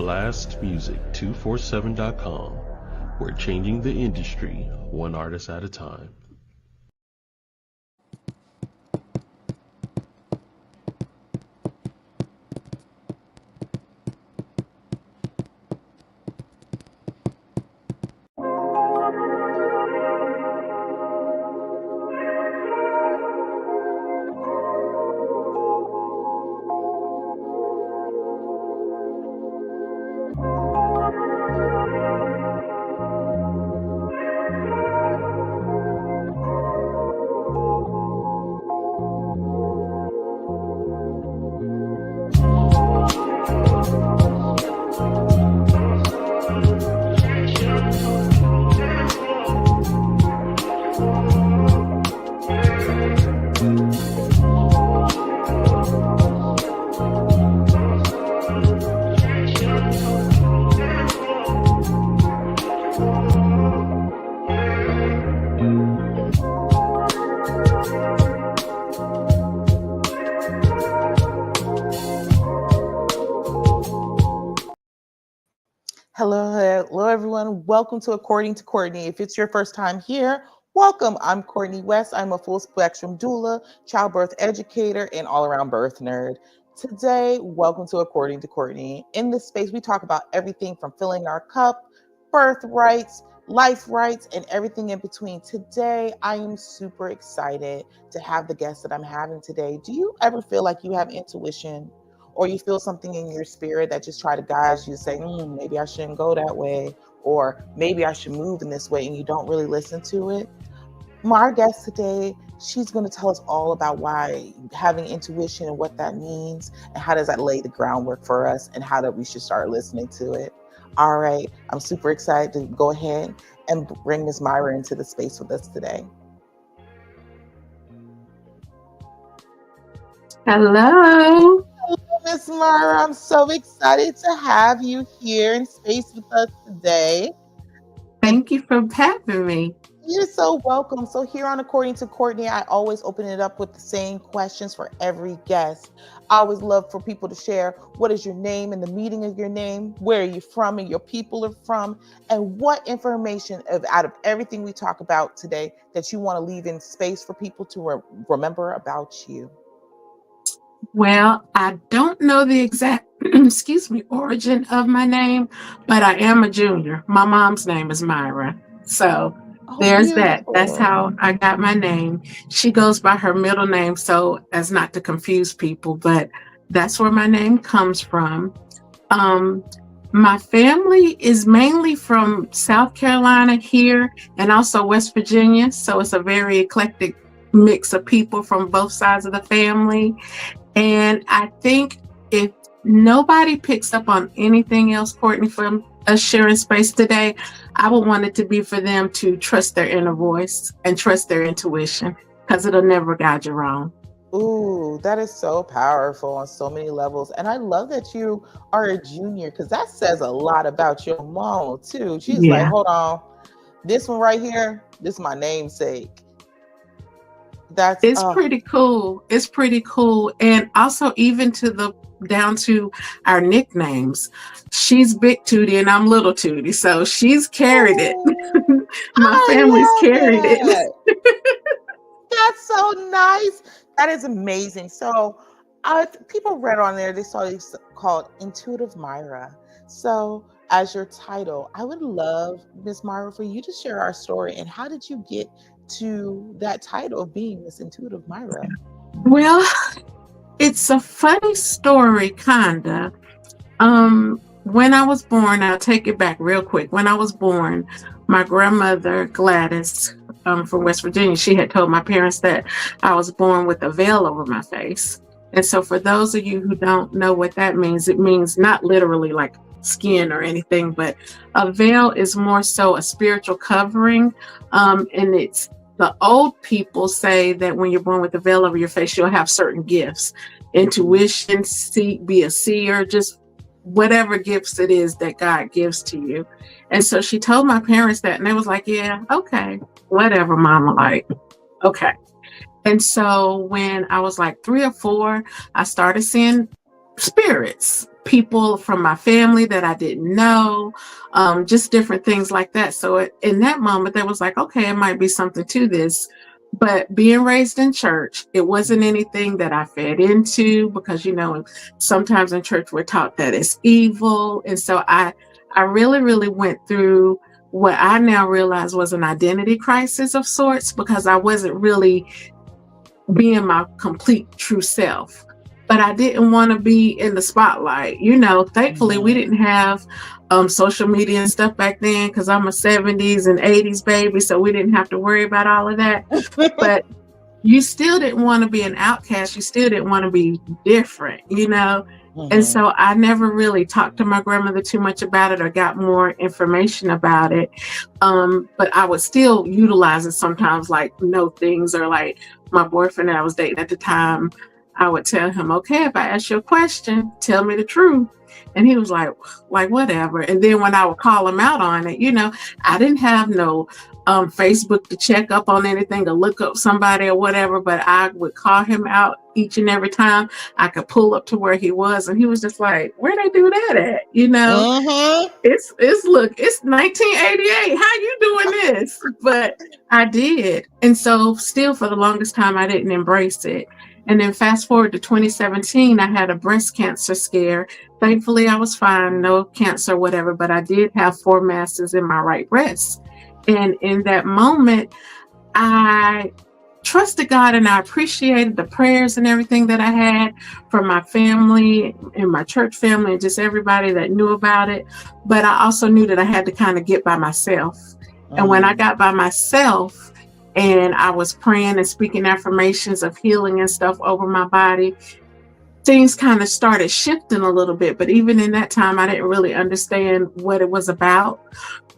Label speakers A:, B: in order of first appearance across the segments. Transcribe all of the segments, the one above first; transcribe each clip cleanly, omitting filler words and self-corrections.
A: blastmusic247.com. We're changing the industry one artist at a time.
B: Hello, everyone. Welcome to According to Courtney. If it's your first time here, welcome. I'm Courtney West. I'm a full spectrum doula, childbirth educator, and all-around birth nerd. Today, welcome to According to Courtney. In this space, we talk about everything from filling our cup, birth rights, life rights, and everything in between. Today, I am super excited to have the guest that I'm having today. Do you ever feel like you have intuition? Or you feel something in your spirit that just try to guide you, say, maybe I shouldn't go that way, or maybe I should move in this way, and you don't really listen to it? My guest today, she's going to tell us all about why having intuition and what that means, and how does that lay the groundwork for us, and how that we should start listening to it. All right, I'm super excited to go ahead and bring Ms. Myra into the space with us today.
C: Hello.
B: Miss Myra, I'm so excited to have you here in space with us today.
C: Thank you for having me.
B: You're so welcome. So here on According to Courtney, I always open it up with the same questions for every guest. I always love for people to share what is your name and the meaning of your name, where are you from and your people are from, and what information out of everything we talk about today that you want to leave in space for people to remember about you.
C: Well, I don't know the exact, origin of my name, but I am a junior. My mom's name is Myra. So there's that. That's how I got my name. She goes by her middle name, so as not to confuse people, but that's where my name comes from. My family is mainly from South Carolina here and also West Virginia. So it's a very eclectic mix of people from both sides of the family. And I think if nobody picks up on anything else, Courtney, from us sharing space today, I would want it to be for them to trust their inner voice and trust their intuition, because it'll never guide you wrong.
B: Ooh, that is so powerful on so many levels. And I love that you are a junior, because that says a lot about your mom too. She's like, hold on, this one right here, this is my namesake.
C: It's pretty cool. It's pretty cool. And also even down to our nicknames. She's Big Tootie and I'm Little Tootie. So she's carried it. My family's carried it.
B: That's so nice. That is amazing. So people read on there, they saw this called Intuitive Myra. So as your title, I would love, Miss Myra, for you to share our story. And how did you get to that title of being Miss Intuitive Myra?
C: Well, it's a funny story, kinda. When I was born, I'll take it back real quick. When I was born, my grandmother, Gladys, from West Virginia, she had told my parents that I was born with a veil over my face. And so for those of you who don't know what that means, it means not literally like skin or anything, but a veil is more so a spiritual covering. And it's the old people say that when you're born with a veil over your face, you'll have certain gifts, intuition, be a seer, just whatever gifts it is that God gives to you. And so she told my parents that, and they was like, yeah, okay, whatever, mama, like, okay. And so when I was like 3 or 4, I started seeing spirits. people from my family that I didn't know, just different things like that. So in that moment, there was like, okay, it might be something to this. But being raised in church, it wasn't anything that I fed into, because, you know, sometimes in church we're taught that it's evil. And so I really, really went through what I now realize was an identity crisis of sorts, because I wasn't really being my complete true self. But I didn't want to be in the spotlight. You know, thankfully we didn't have social media and stuff back then, because I'm a 70s and 80s baby, so we didn't have to worry about all of that. But you still didn't want to be an outcast. You still didn't want to be different, you know? And so I never really talked to my grandmother too much about it or got more information about it. But I would still utilize it sometimes, like know things, or like my boyfriend that I was dating at the time, I would tell him, okay, if I ask you a question, tell me the truth. And he was like whatever. And then when I would call him out on it, you know, I didn't have no Facebook to check up on anything or look up somebody or whatever, but I would call him out each and every time. I could pull up to where he was, and he was just like, where they do that at? You know, it's 1988. How you doing this? But I did. And so still for the longest time, I didn't embrace it. And then fast forward to 2017, I had a breast cancer scare. Thankfully, I was fine, no cancer, whatever, but I did have 4 masses in my right breast. And in that moment, I trusted God, and I appreciated the prayers and everything that I had from my family and my church family and just everybody that knew about it. But I also knew that I had to kind of get by myself. And when I got by myself, and I was praying and speaking affirmations of healing and stuff over my body, things kind of started shifting a little bit. But even in that time, I didn't really understand what it was about.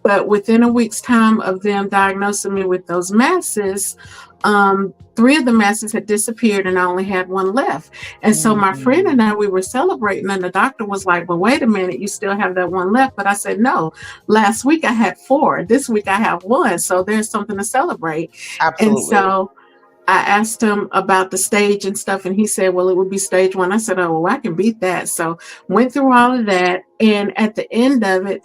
C: But within a week's time of them diagnosing me with those masses, 3 of the masses had disappeared, and I only had 1 left. And so my friend and I, we were celebrating, and the doctor was like, well, wait a minute, you still have that 1 left. But I said, no, last week I had 4. This week I have 1. So there's something to celebrate. Absolutely. And so I asked him about the stage and stuff, and he said, well, it would be stage 1. I said, oh, well, I can beat that. So went through all of that. And at the end of it,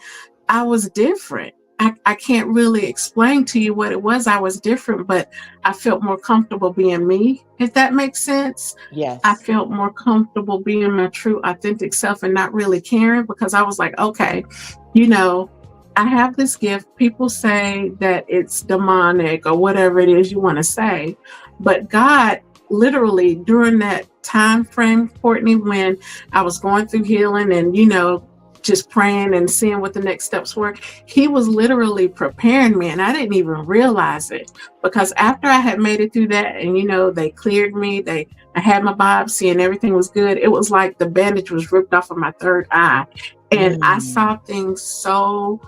C: I was different. I can't really explain to you what it was. I was different, but I felt more comfortable being me, if that makes sense. Yes. I felt more comfortable being my true, authentic self and not really caring, because I was like, okay, you know, I have this gift. People say that it's demonic or whatever it is you want to say. But God, literally during that time frame, Courtney, when I was going through healing and, you know, just praying and seeing what the next steps were, he was literally preparing me, and I didn't even realize it, because after I had made it through that, and you know, they cleared me, I had my biopsy and everything was good, it was like the bandage was ripped off of my third eye, and I saw things so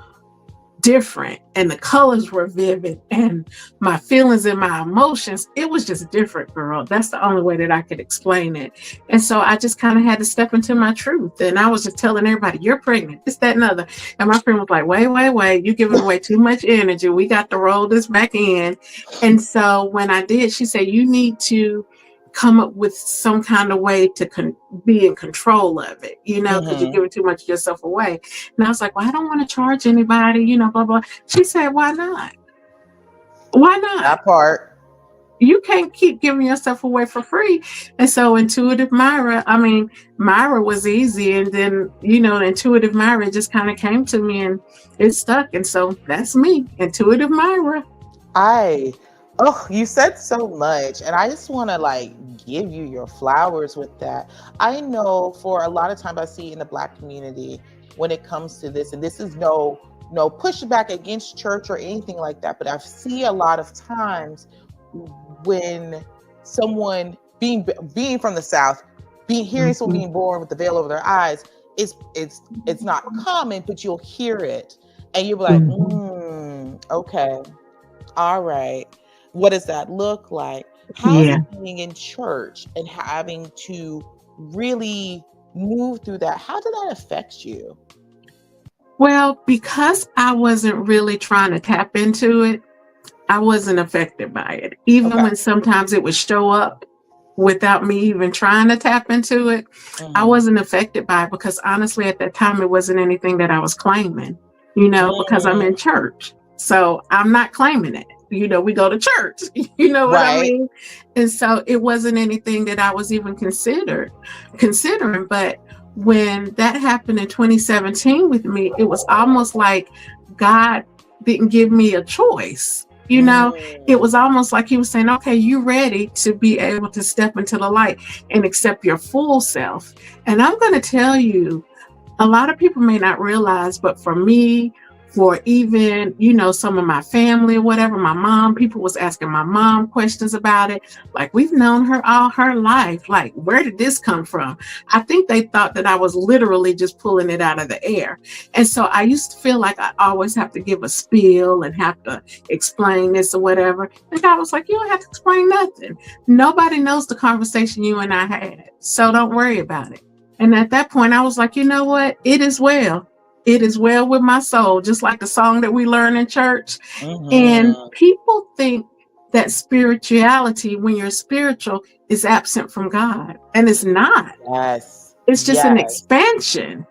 C: different, and the colors were vivid, and my feelings and my emotions, it was just different, girl. That's the only way that I could explain it. And so I just kind of had to step into my truth, and I was just telling everybody, you're pregnant, this, that, and other. And my friend was like, wait, you're giving away too much energy, we got to roll this back in. And so when I did, she said, you need to come up with some kind of way to be in control of it, you know, because you're giving too much of yourself away. And I was like, well, I don't want to charge anybody, you know, blah, blah. She said, why not? Why not?
B: That part.
C: You can't keep giving yourself away for free. And so intuitive Myra, Myra was easy. And then, you know, intuitive Myra just kind of came to me and it stuck. And so that's me, intuitive Myra.
B: You said so much, and I just want to like give you your flowers with that. I know for a lot of times I see in the Black community when it comes to this, and this is no pushback against church or anything like that, but I see a lot of times when someone being from the South, hearing someone being born with the veil over their eyes, it's not common, but you'll hear it, and you'll be like, okay, all right. What does that look like? How's it being in church and having to really move through that? How did that affect you?
C: Well, because I wasn't really trying to tap into it, I wasn't affected by it. Even when sometimes it would show up without me even trying to tap into it. I wasn't affected by it because honestly, at that time, it wasn't anything that I was claiming, because I'm in church. So I'm not claiming it. We go to church, you know what I
B: Right.
C: mean? And so it wasn't anything that I was even considering. But when that happened in 2017 with me, it was almost like God didn't give me a choice. It was almost like he was saying, okay, you ready to be able to step into the light and accept your full self. And I'm going to tell you, a lot of people may not realize, but for me, for even, some of my family or whatever, my mom, people was asking my mom questions about it. Like, we've known her all her life. Like, where did this come from? I think they thought that I was literally just pulling it out of the air. And so I used to feel like I always have to give a spiel and have to explain this or whatever. And God was like, you don't have to explain nothing. Nobody knows the conversation you and I had. So don't worry about it. And at that point, I was like, you know what? It is well. It is well with my soul, just like the song that we learn in church. And people think that spirituality, when you're spiritual, is absent from God. And it's not.
B: Yes.
C: It's just an expansion.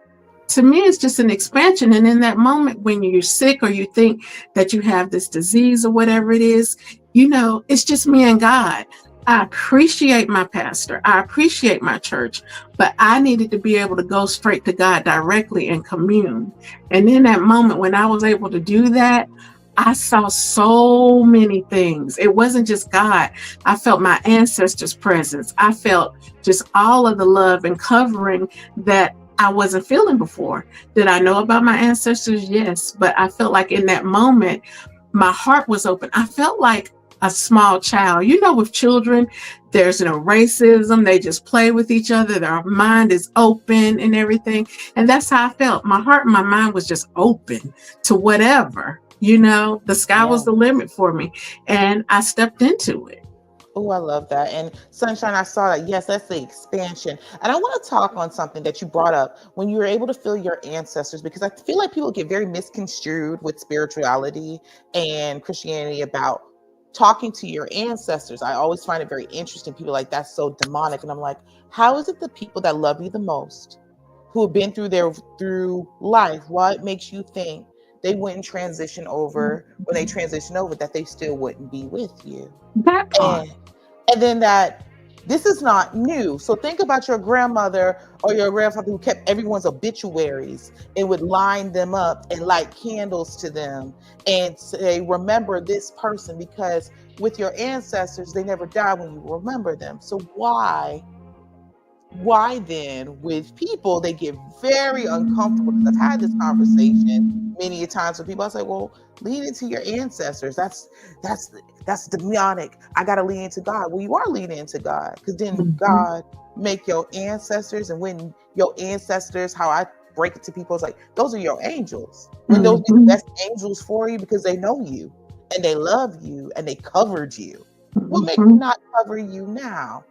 C: To me, it's just an expansion. And in that moment, when you're sick or you think that you have this disease or whatever it is, it's just me and God. I appreciate my pastor. I appreciate my church, but I needed to be able to go straight to God directly and commune. And in that moment, when I was able to do that, I saw so many things. It wasn't just God. I felt my ancestors' presence. I felt just all of the love and covering that I wasn't feeling before. Did I know about my ancestors? Yes. But I felt like in that moment, my heart was open. I felt like a small child. With children, there's no racism. They just play with each other. Their mind is open and everything. And that's how I felt. My heart and my mind was just open to whatever. The sky was the limit for me. And I stepped into it.
B: Oh, I love that. And Sunshine, I saw that. Yes, that's the expansion. And I want to talk on something that you brought up when you were able to feel your ancestors, because I feel like people get very misconstrued with spirituality and Christianity about talking to your ancestors. I always find it very interesting. People like, that's so demonic. And I'm like, how is it the people that love you the most, who have been through life, what makes you think they wouldn't transition over when they transition over, that they still wouldn't be with you?
C: That part.
B: And then that this is not new. So think about your grandmother or your grandfather who kept everyone's obituaries and would line them up and light candles to them and say, remember this person, because with your ancestors, they never die when you remember them. So why then with people, they get very uncomfortable? Because I've had this conversation many times with people. I say, well, lean into your ancestors. That's demonic. I got to lean into God. Well, you are leaning into God, because then God make your ancestors. And when your ancestors, how I break it to people, is like, those are your angels. When those be the best angels for you, because they know you and they love you and they covered you. What makes them not cover you now?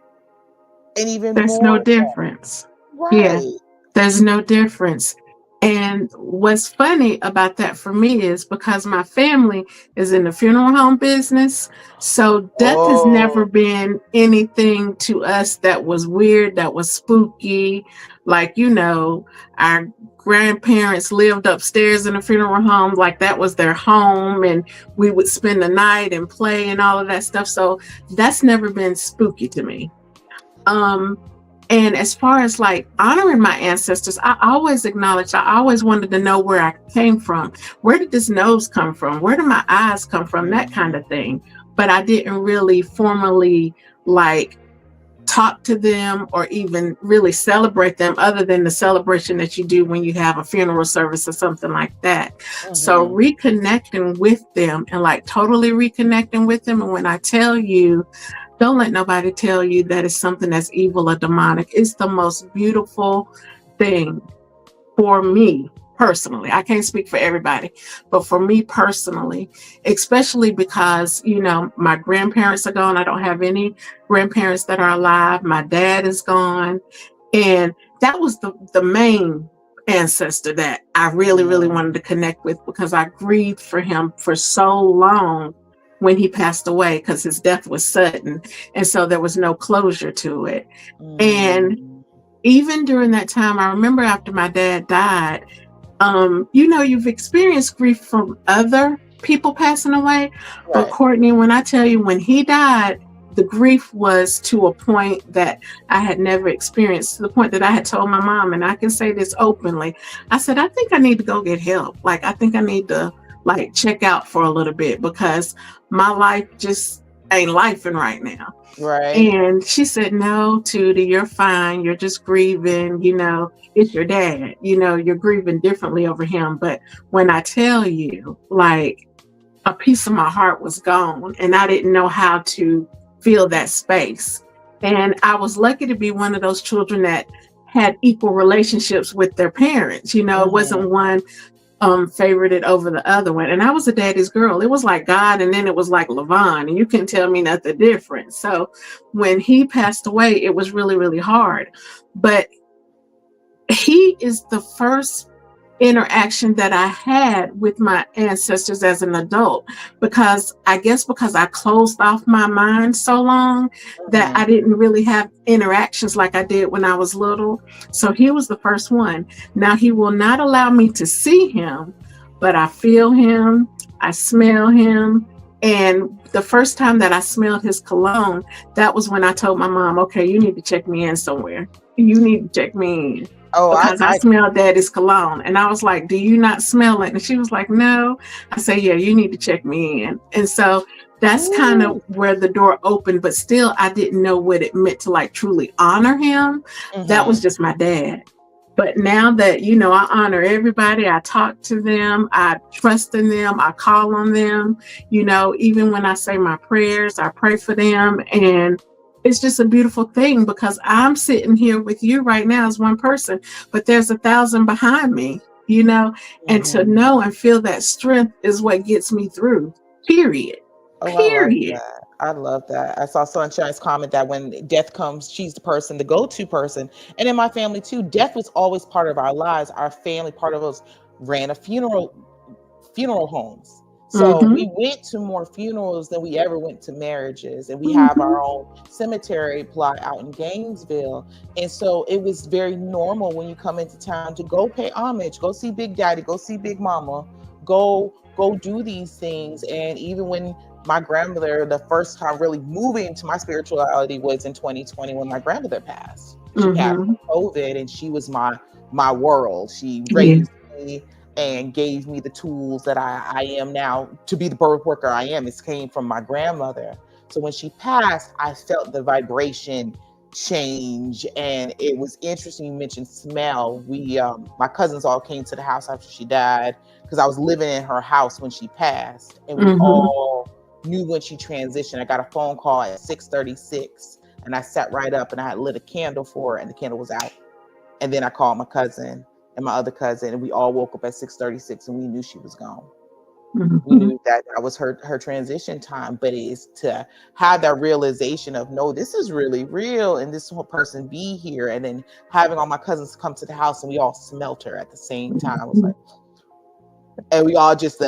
B: And even
C: there's
B: more
C: no difference.
B: Right.
C: Yeah, there's no difference. And what's funny about that for me is because my family is in the funeral home business. So death has never been anything to us that was weird, that was spooky. Like, our grandparents lived upstairs in a funeral home, like that was their home. And we would spend the night and play and all of that stuff. So that's never been spooky to me. And as far as like honoring my ancestors, I always wanted to know where I came from. Where did this nose come from? Where did my eyes come from? That kind of thing. But I didn't really formally like talk to them or even really celebrate them, other than the celebration that you do when you have a funeral service or something like that. So reconnecting with them and like totally reconnecting with them. And when I tell you, don't let nobody tell you that it's something that's evil or demonic. It's the most beautiful thing for me personally. I can't speak for everybody, but for me personally, especially because, my grandparents are gone. I don't have any grandparents that are alive. My dad is gone. And that was the main ancestor that I really, really wanted to connect with, because I grieved for him for so long. when he passed away, because his death was sudden. And so there was no closure to it. And
B: Mm.
C: even during that time, I remember after my dad died, you've experienced grief from other people passing away. But
B: Right.
C: Courtney, when I tell you, when he died, the grief was to a point that I had never experienced, to the point that I had told my mom, and I can say this openly. I said, I think I need to go get help. Like, I think I need to check out for a little bit, because my life just ain't lifing right now.
B: Right.
C: And she said, no, Tootie, you're fine. You're just grieving. It's your dad. You're grieving differently over him. But when I tell you, like, a piece of my heart was gone, and I didn't know how to fill that space. And I was lucky to be one of those children that had equal relationships with their parents. It
B: Mm-hmm.
C: wasn't one favored it over the other one. And I was a daddy's girl. It was like God, and then it was like Levon, and you couldn't tell me nothing different. So when he passed away, it was really, really hard. But he is the first interaction that I had with my ancestors as an adult, because I closed off my mind so long that I
B: Mm-hmm.
C: didn't really have interactions like I did when I was little. So he was the first one. Now, he will not allow me to see him, but I feel him, I smell him. And the first time that I smelled his cologne, that was when I told my mom, okay, you need to check me in somewhere. You need to check me in,
B: Oh,
C: because I smelled daddy's cologne. And I was like, do you not smell it? And she was like, no. I said, yeah, you need to check me in. And so that's kind of
B: Ooh.
C: where the door opened, but still I didn't know what it meant to truly honor him. That was
B: Mm-hmm.
C: just my dad. But now that, I honor everybody, I talk to them, I trust in them, I call on them, even when I say my prayers, I pray for them. And it's just a beautiful thing, because I'm sitting here with you right now as one person, but there's 1,000 behind me, and to
B: Mm-hmm.
C: know and feel that strength is what gets me through, period.
B: Oh, I love
C: Period.
B: that. I love that. I saw Sunshine's comment that when death comes, she's the person, the go-to person. And in my family too, death was always part of our lives. Our family, part of us ran a funeral homes. So
C: Mm-hmm.
B: we went to more funerals than we ever went to marriages. And we have
C: Mm-hmm.
B: our own cemetery plot out in Gainesville. And so it was very normal when you come into town to go pay homage, go see Big Daddy, go see Big Mama, go do these things. And even when my grandmother, the first time really moving into my spirituality was in 2020 when my grandmother passed. She passed
C: Mm-hmm.
B: from COVID, and she was my world. She
C: Yeah.
B: raised me and gave me the tools that I am now to be the birth worker I am. It came from my grandmother. So when she passed, I felt the vibration change, and it was interesting. You mentioned smell. We my cousins all came to the house after she died, because I was living in her house when she passed, and we
C: Mm-hmm.
B: all knew when she transitioned. I got a phone call at 6:36, and I sat right up and I had lit a candle for her, and the candle was out. And then I called my cousin and my other cousin, and we all woke up at 6:36, and we knew she was gone. We
C: Mm-hmm.
B: knew that was her transition time. But it is to have that realization of, no, this is really real, and this whole person be here. And then having all my cousins come to the house, and we all smelt her at the same time. I was
C: Mm-hmm.
B: like, and we all just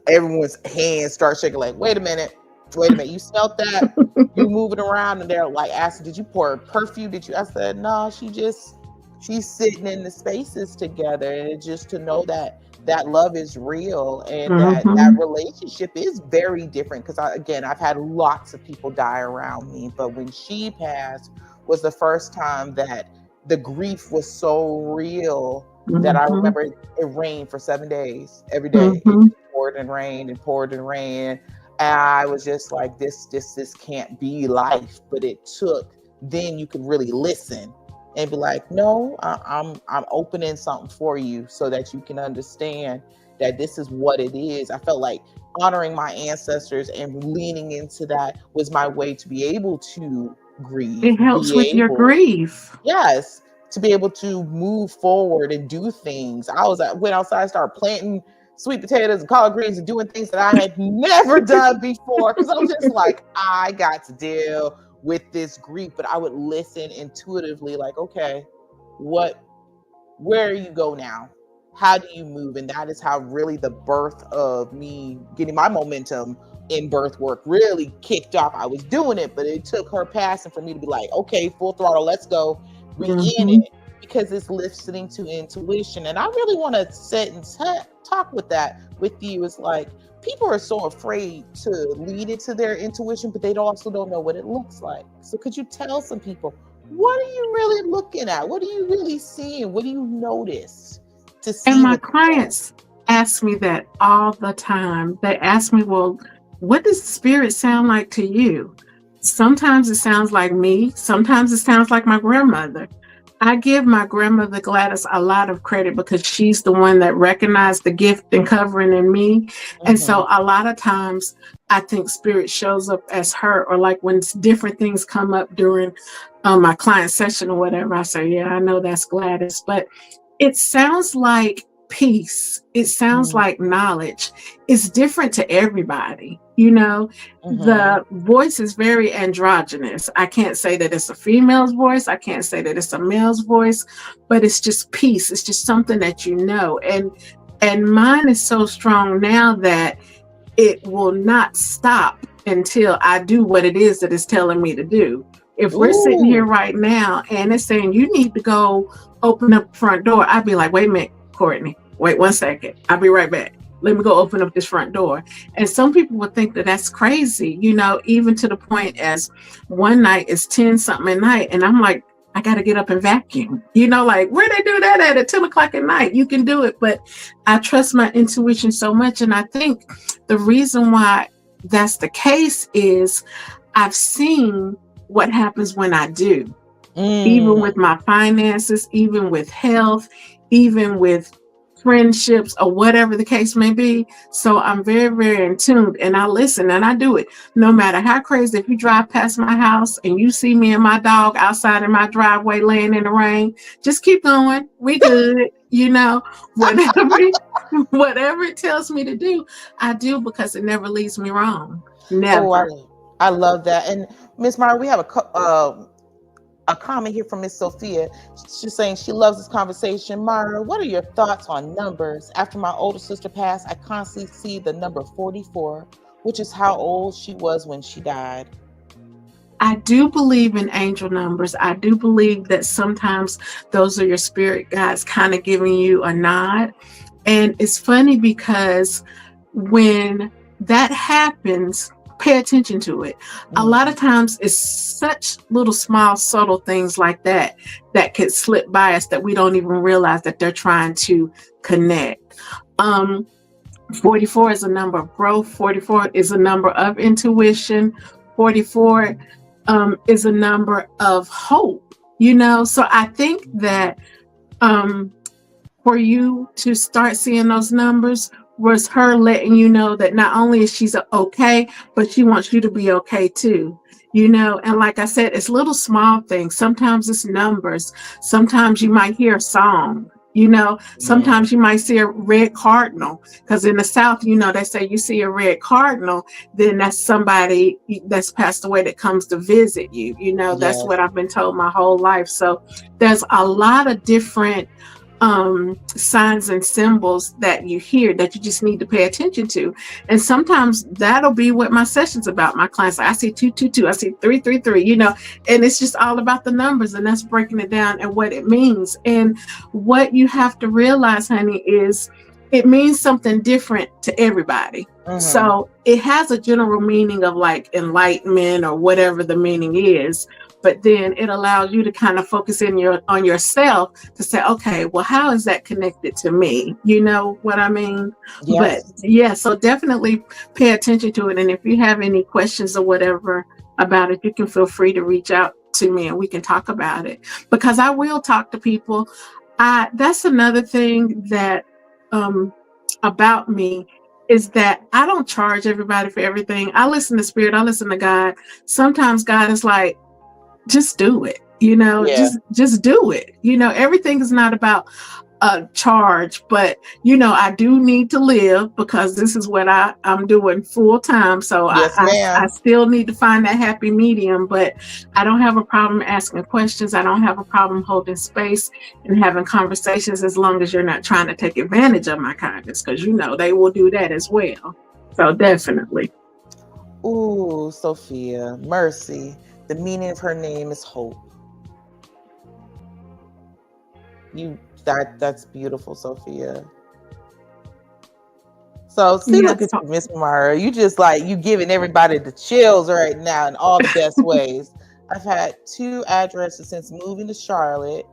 B: everyone's hands start shaking. Like, wait a minute, you smelt that? You moving around, and they're like asking, did you pour perfume? Did you? I said, no, she's sitting in the spaces together, and it's just to know that that love is real, and that
C: Mm-hmm.
B: relationship is very different. Because again, I've had lots of people die around me, but when she passed was the first time that the grief was so real that I
C: Mm-hmm.
B: remember it rained for 7 days. Every day it
C: Mm-hmm.
B: just poured and rained and poured and rained. And I was just like, this can't be life. But it took, then you could really listen and be like, no, I'm opening something for you so that you can understand that this is what it is. I felt like honoring my ancestors and leaning into that was my way to be able to grieve,
C: It helps
B: be
C: with your
B: able,
C: grief.
B: yes, to be able to move forward and do things. Went outside, started planting sweet potatoes and collard greens and doing things that I had never done before, because I was just like, I got to deal with this grief. But I would listen intuitively, like, okay, what where you go now? How do you move? And that is how really the birth of me getting my momentum in birth work really kicked off. I was doing it, but it took her passing for me to be like, okay, full throttle, let's go, in it, because it's listening to intuition. And I really want to sit and talk with you. It's like people are so afraid to lead it to their intuition, but they also don't know what it looks like. So could you tell some people, what are you really looking at? What are you really seeing? What do you notice to see?
C: And my clients ask me that all the time. They ask me, well, what does spirit sound like to you? Sometimes it sounds like me. Sometimes it sounds like my grandmother. I give my grandmother Gladys a lot of credit because she's the one that recognized the gift and covering in me. And so a lot of times I think spirit shows up as her, or like when different things come up during my client session or whatever, I say, yeah, I know that's Gladys. But it sounds like peace. It sounds like knowledge. It's different to everybody. You know, the voice is very androgynous. I can't say that it's a female's voice. I can't say that it's a male's voice, but it's just peace. It's just something that you know. And mine is so strong now that it will not stop until I do what it is that it's telling me to do. If we're sitting here right now and it's saying you need to go open up the front door, I'd be like, wait a minute, Courtney, wait 1 second. I'll be right back. Let me go open up this front door. And some people would think that that's crazy, you know, even to the point as one night it's 10 something at night. And I'm like, I got to get up and vacuum, you know, like where they do that at 10 o'clock at night, you can do it. But I trust my intuition so much. And I think the reason why that's the case is I've seen what happens when I do, even with my finances, even with health, even with friendships or whatever the case may be. So I'm very, very in tune, and I listen and I do it. No matter how crazy, if you drive past my house and you see me and my dog outside in my driveway laying in the rain, just keep going. We good. You know, whatever it tells me to do, I do, because it never leads me wrong. Never.
B: Oh, I love that. And Miss Myra, we have a comment here from Miss Sophia. She's saying she loves this conversation. Myra, what are your thoughts on numbers? After my older sister passed, I constantly see the number 44, which is how old she was when she died.
C: I do believe in angel numbers. I do believe that sometimes those are your spirit guides kind of giving you a nod. And it's funny because when that happens, pay attention to it. A lot of times it's such little small subtle things like that that could slip by us that we don't even realize that they're trying to connect. 44 is a number of growth. 44 is a number of intuition. 44 is a number of hope, you know. So I think that for you to start seeing those numbers was her letting you know that not only is she okay, but she wants you to be okay too, you know. And like I said, it's little small things. Sometimes it's numbers. Sometimes you might hear a song, you know. Sometimes you might see a red cardinal, because in the South, you know, they say you see a red cardinal, then that's somebody that's passed away that comes to visit you, you know. That's what I've been told my whole life. So there's a lot of different signs and symbols that you hear that you just need to pay attention to. And sometimes that'll be what my session's about. My clients, I see 222, I see 333, you know, and it's just all about the numbers, and that's breaking it down and what it means. And what you have to realize, honey, is it means something different to everybody. So it has a general meaning of like enlightenment or whatever the meaning is. But then it allows you to kind of focus on yourself to say, okay, well, how is that connected to me? You know what I mean? Yes. But yeah, so definitely pay attention to it. And if you have any questions or whatever about it, you can feel free to reach out to me and we can talk about it, because I will talk to people. That's another thing that about me is that I don't charge everybody for everything. I listen to spirit. I listen to God. Sometimes God is like, just do it, you know, just do it. You know, everything is not about a charge, but you know, I do need to live because this is what I'm doing full time. So I still need to find that happy medium, but I don't have a problem asking questions. I don't have a problem holding space and having conversations, as long as you're not trying to take advantage of my kindness, because you know, they will do that as well. So definitely.
B: Ooh, Sophia, Mercy. The meaning of her name is hope. That's beautiful, Sophia. So see,
C: Yeah,
B: look at you, Miss Myra. You just like you giving everybody the chills right now in all the best ways. I've had 2 addresses since moving to Charlotte,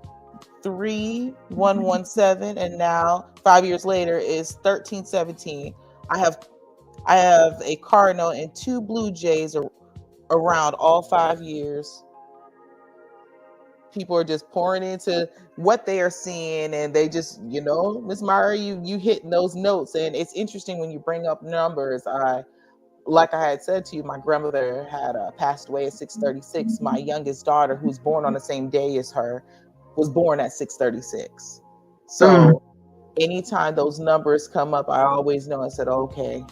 B: 3117, and now 5 years later is 1317. I have a cardinal and 2 blue jays around all 5 years. People are just pouring into what they are seeing, and they just, Miss Myra, you hitting those notes. And it's interesting when you bring up numbers. Like I had said to you, my grandmother had passed away at 636. My youngest daughter, who's born on the same day as her, was born at 636. So anytime those numbers come up, I always know. I said, okay,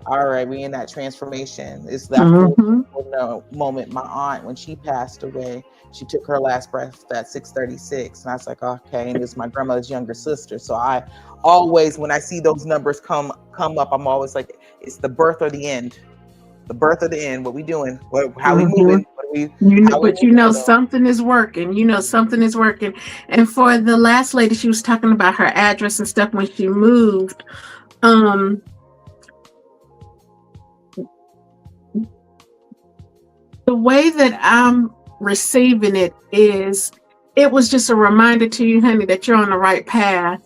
B: all right, we in that transformation. It's that full moment. My aunt, when she passed away, she took her last breath at 636. And I was like, okay, and it was my grandmother's younger sister. So I always, when I see those numbers come up, I'm always like, it's the birth or the end. The birth or the end. What we doing? How we moving?
C: Something is working. Something is working. And for the last lady, she was talking about her address and stuff when she moved. The way that I'm receiving it is, it was just a reminder to you, honey, that you're on the right path.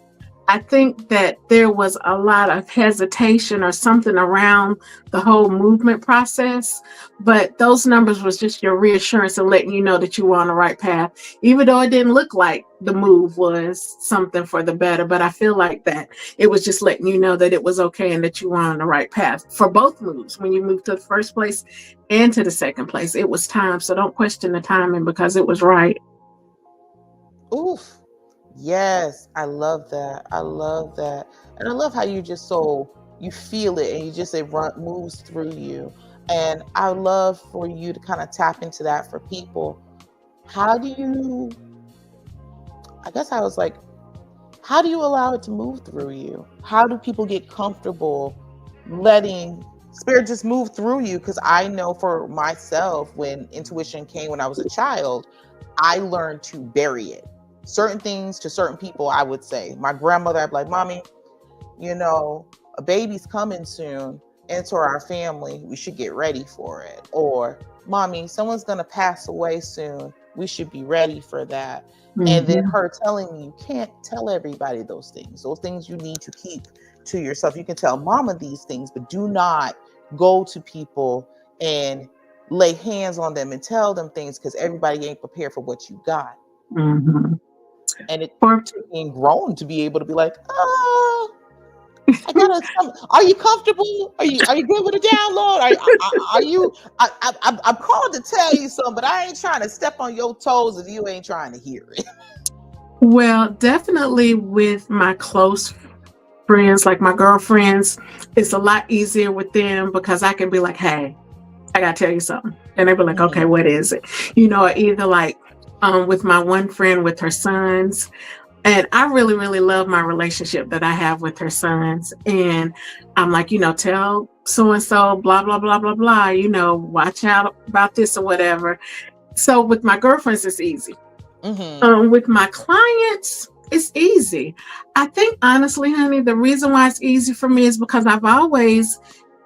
C: I think that there was a lot of hesitation or something around the whole movement process, but those numbers was just your reassurance of letting you know that you were on the right path, even though it didn't look like the move was something for the better. But I feel like that it was just letting you know that it was okay and that you were on the right path for both moves. When you moved to the first place and to the second place, it was time. So don't question the timing, because it was right.
B: Oof. Yes, I love that. I love that. And I love how you just you feel it, and you just, it moves through you. And I love for you to kind of tap into that for people. How do you allow it to move through you? How do people get comfortable letting spirit just move through you? Because I know for myself, when intuition came when I was a child, I learned to bury it. Certain things to certain people, I would say. My grandmother, I'd be like, Mommy, a baby's coming soon into our family. We should get ready for it. Or, Mommy, someone's going to pass away soon. We should be ready for that. Mm-hmm. And then her telling me, you can't tell everybody those things. Those things you need to keep to yourself. You can tell Mama these things, but do not go to people and lay hands on them and tell them things, because everybody ain't prepared for what you got.
C: Mm-hmm.
B: And it took me grown to be able to be like, are you comfortable? Are you good with the download? I'm called to tell you something, but I ain't trying to step on your toes if you ain't trying to hear it.
C: Well, definitely with my close friends, like my girlfriends, it's a lot easier with them, because I can be like, hey, I gotta tell you something. And they be like, okay, what is it? Either like with my one friend with her sons. And I really, really love my relationship that I have with her sons. And I'm like, tell so-and-so, blah, blah, blah, blah, blah, watch out about this or whatever. So with my girlfriends, it's easy. Mm-hmm. With my clients, it's easy. I think, honestly, honey, the reason why it's easy for me is because I've always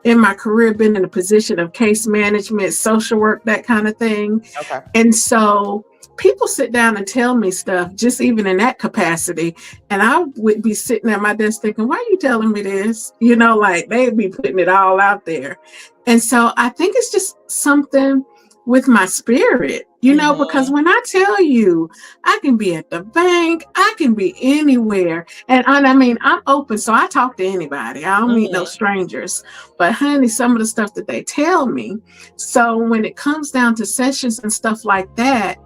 C: in my career been in a position of case management, social work, that kind of thing.
B: Okay.
C: And so people sit down and tell me stuff, just even in that capacity. And I would be sitting at my desk thinking, why are you telling me this? Like they'd be putting it all out there. And so I think it's just something with my spirit, because when I tell you, I can be at the bank, I can be anywhere. And I mean, I'm open, so I talk to anybody. I don't meet no strangers. But honey, some of the stuff that they tell me. So when it comes down to sessions and stuff like that,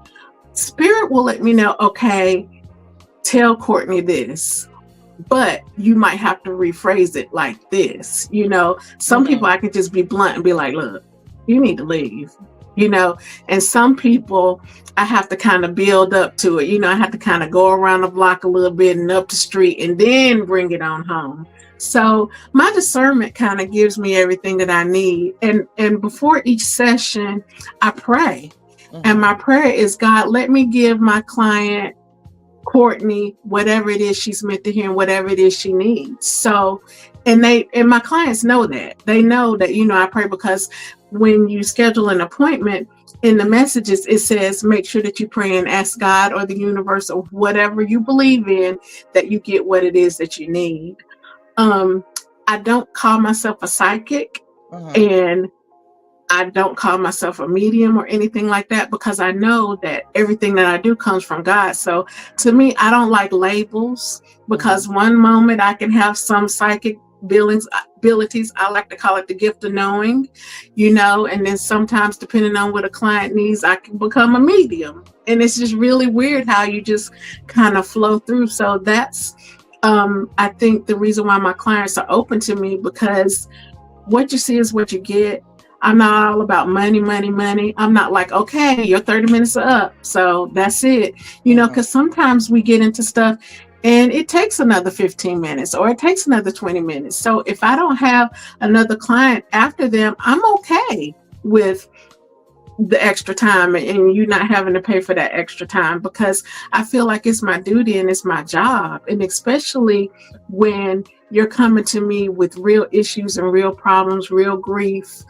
C: spirit will let me know, okay, tell Courtney this, but you might have to rephrase it like this. Some people I can just be blunt and be like, look, you need to leave. And some people I have to kind of build up to it. I have to kind of go around the block a little bit and up the street and then bring it on home. So my discernment kind of gives me everything that I need. And before each session, I pray. And my prayer is, God, let me give my client Courtney whatever it is she's meant to hear and whatever it is she needs. So, and my clients know that. They know that, I pray, because when you schedule an appointment, in the messages, it says, make sure that you pray and ask God or the universe or whatever you believe in, that you get what it is that you need. I don't call myself a psychic, and I don't call myself a medium or anything like that, because I know that everything that I do comes from God. So to me, I don't like labels, because one moment I can have some psychic abilities. I like to call it the gift of knowing, and then sometimes, depending on what a client needs, I can become a medium. And it's just really weird how you just kind of flow through. So that's, I think, the reason why my clients are open to me, because what you see is what you get. I'm not all about money. I'm not like, okay, your 30 minutes are up, so that's it. Because sometimes we get into stuff and it takes another 15 minutes or it takes another 20 minutes. So if I don't have another client after them, I'm okay with the extra time and you not having to pay for that extra time, because I feel like it's my duty and it's my job. And especially when you're coming to me with real issues and real problems, real grief.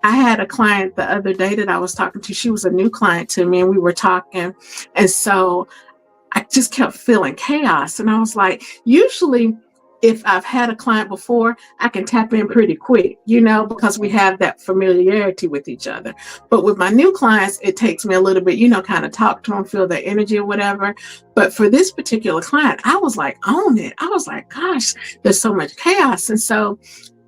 C: I had a client the other day that I was talking to. She was a new client to me, and we were talking. And so I just kept feeling chaos. And I was like, usually if I've had a client before, I can tap in pretty quick, because we have that familiarity with each other. But with my new clients, it takes me a little bit, kind of talk to them, feel their energy or whatever. But for this particular client, I was like, own it. I was like, gosh, there's so much chaos. And so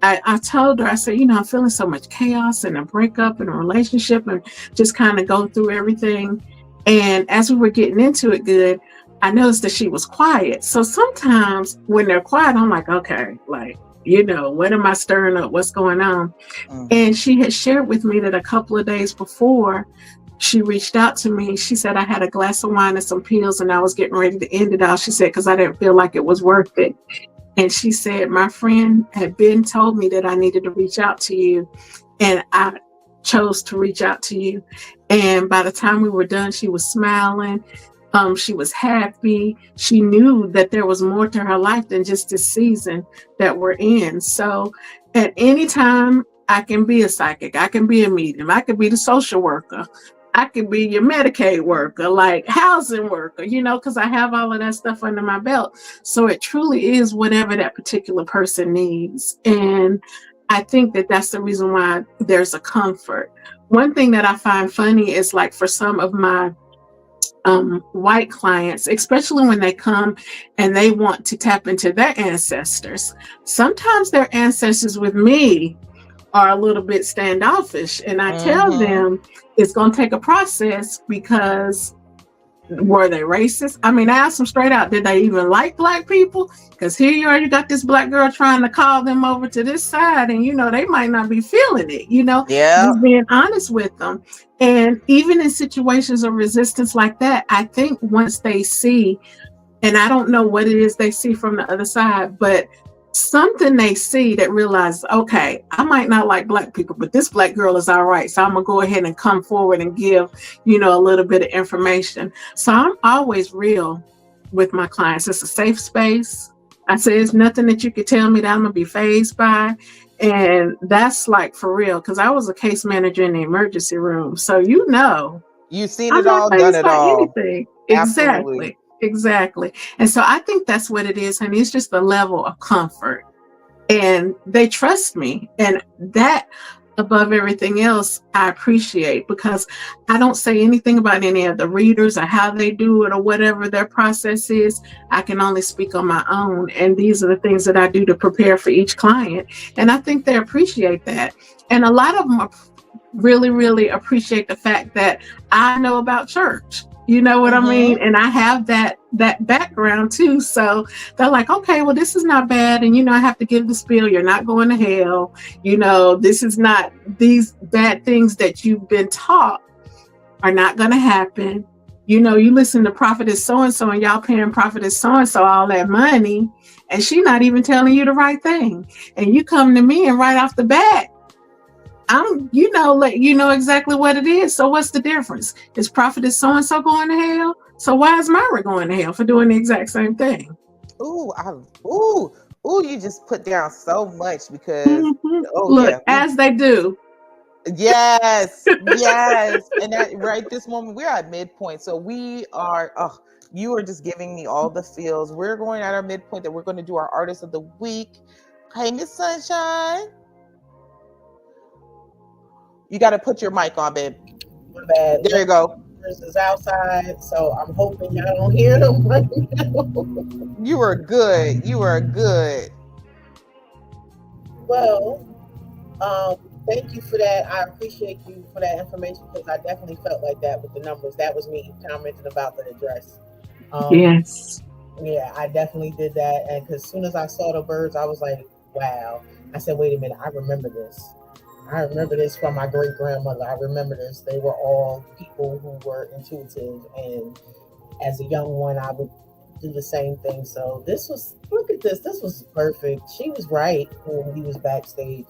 C: I told her, I said, I'm feeling so much chaos and a breakup and a relationship, and just kind of go through everything. And as we were getting into it good, I noticed that she was quiet. So sometimes when they're quiet, I'm like, okay, like, what am I stirring up? What's going on? And she had shared with me that a couple of days before, she reached out to me. She said, I had a glass of wine and some pills and I was getting ready to end it all. She said, because I didn't feel like it was worth it. And she said, my friend had told me that I needed to reach out to you, and I chose to reach out to you. And by the time we were done, she was smiling. She was happy. She knew that there was more to her life than just this season that we're in. So at any time, I can be a psychic. I can be a medium. I could be the social worker. I could be your Medicaid worker, like housing worker, because I have all of that stuff under my belt. So it truly is whatever that particular person needs. And I think that that's the reason why there's a comfort. One thing that I find funny is, like, for some of my white clients, especially when they come and they want to tap into their ancestors, sometimes their ancestors with me are a little bit standoffish. And I tell them it's going to take a process, because were they racist? I mean, I asked them straight out, did they even like Black people? Because here you are, you got this Black girl trying to call them over to this side, and they might not be feeling it, just being honest with them. And even in situations of resistance like that, I think once they see, and I don't know what it is they see from the other side, but something they see that realizes, okay, I might not like Black people, but this Black girl is all right. So I'm gonna go ahead and come forward and give, a little bit of information. So I'm always real with my clients. It's a safe space. I say it's nothing that you could tell me that I'm gonna be fazed by. And that's like for real, because I was a case manager in the emergency room. So
B: you've seen it all, done it all.
C: Anything. Exactly. Exactly. And so I think that's what it is, honey. It's just the level of comfort. And they trust me. And that, above everything else, I appreciate, because I don't say anything about any of the readers or how they do it or whatever their process is. I can only speak on my own. And these are the things that I do to prepare for each client. And I think they appreciate that. And a lot of them really, really appreciate the fact that I know about church. You know what I mean? And I have that background too. So they're like, okay, well, this is not bad. And, I have to give the spiel. You're not going to hell. This is not, these bad things that you've been taught are not going to happen. you know, you listen to prophetess so-and-so and y'all paying prophetess so-and-so all that money, and she not even telling you the right thing. And you come to me and right off the bat, let you know exactly what it is. So what's the difference? Is prophetess so-and-so going to hell? So why is Myra going to hell for doing the exact same thing?
B: You just put down so much because
C: as they do.
B: Yes. And that right this moment we're at midpoint. So we are you are just giving me all the feels. We're going at our midpoint that we're going to do our artist of the week. Hey, Miss Sunshine. You got to put your mic on, babe.
D: My bad.
B: There you go.
D: Is outside, so I'm hoping y'all don't hear them right now.
B: You are good.
D: Well, thank you for that. I appreciate you for that information because I definitely felt like that with the numbers. That was me commenting about the address.
C: Yes.
D: Yeah, I definitely did that. And because as soon as I saw the birds, I was like, wow. I said, wait a minute, I remember this. I remember this from my great grandmother. I remember this. They were all people who were intuitive. And as a young one, I would do the same thing. So look at this. This was perfect. She was right when he was backstage.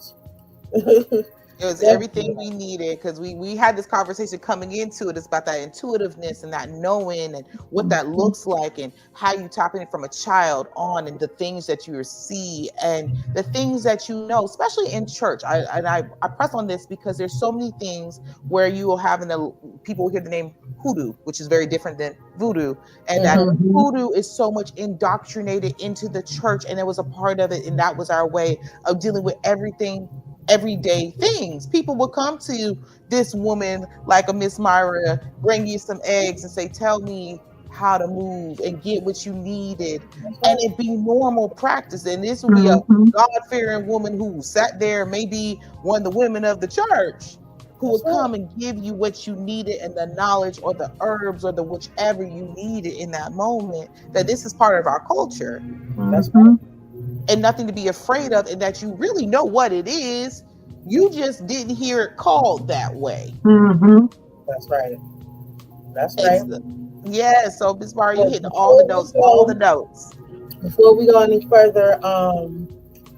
B: It was everything we needed because we had this conversation coming into it. It's about that intuitiveness and that knowing and what that looks like and how you tap in from a child on and the things that you see and the things that you know, especially in church. I press on this because there's so many things where you will have people hear the name hoodoo, which is very different than voodoo. And that hoodoo is so much indoctrinated into the church and it was a part of it. And that was our way of dealing with everyday things. People would come to this woman like a Miss Myra, bring you some eggs and say, tell me how to move and get what you needed. And it'd be normal practice. And this would be a God-fearing woman who sat there, maybe one of the women of the church, who would come and give you what you needed and the knowledge or the herbs or the whichever you needed in that moment. That this is part of our culture. That's right. And nothing to be afraid of, and that you really know what it is. You just didn't hear it called that way.
D: That's right.
B: Yeah, so Ms. Myra, you're hitting all the notes.
D: Before we go any further,